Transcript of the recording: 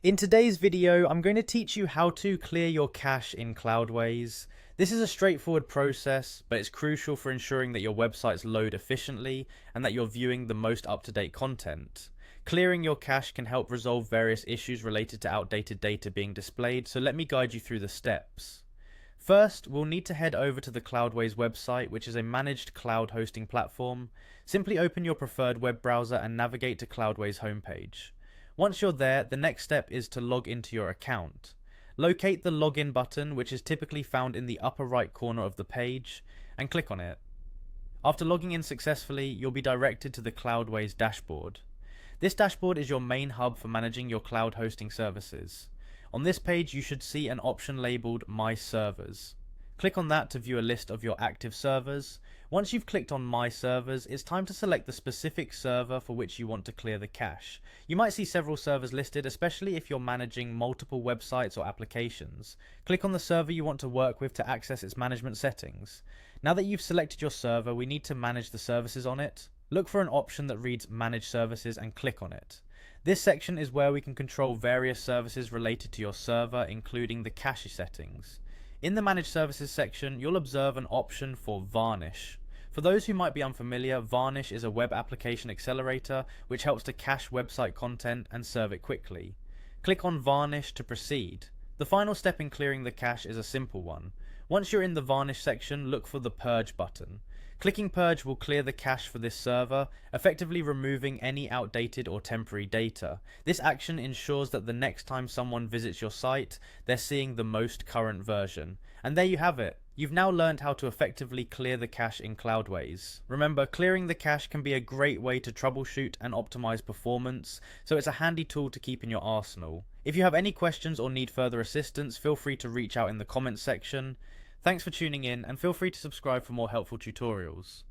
In today's video, I'm going to teach you how to clear your cache in Cloudways. This is a straightforward process, but it's crucial for ensuring that your websites load efficiently and that you're viewing the most up-to-date content. Clearing your cache can help resolve various issues related to outdated data being displayed, so let me guide you through the steps. First, we'll need to head over to the Cloudways website, which is a managed cloud hosting platform. Simply open your preferred web browser and navigate to Cloudways homepage. Once you're there, the next step is to log into your account. Locate the login button, which is typically found in the upper right corner of the page, and click on it. After logging in successfully, you'll be directed to the Cloudways dashboard. This dashboard is your main hub for managing your cloud hosting services. On this page, you should see an option labeled My Servers. Click on that to view a list of your active servers. Once you've clicked on My Servers, it's time to select the specific server for which you want to clear the cache. You might see several servers listed, especially if you're managing multiple websites or applications. Click on the server you want to work with to access its management settings. Now that you've selected your server, we need to manage the services on it. Look for an option that reads Manage Services and click on it. This section is where we can control various services related to your server, including the cache settings. In the Manage Services section, you'll observe an option for Varnish. For those who might be unfamiliar, Varnish is a web application accelerator which helps to cache website content and serve it quickly. Click on Varnish to proceed. The final step in clearing the cache is a simple one. Once you're in the Varnish section, look for the Purge button. Clicking Purge will clear the cache for this server, effectively removing any outdated or temporary data. This action ensures that the next time someone visits your site, they're seeing the most current version. And there you have it. You've now learned how to effectively clear the cache in Cloudways. Remember, clearing the cache can be a great way to troubleshoot and optimize performance, so it's a handy tool to keep in your arsenal. If you have any questions or need further assistance, feel free to reach out in the comments section. Thanks for tuning in, and feel free to subscribe for more helpful tutorials.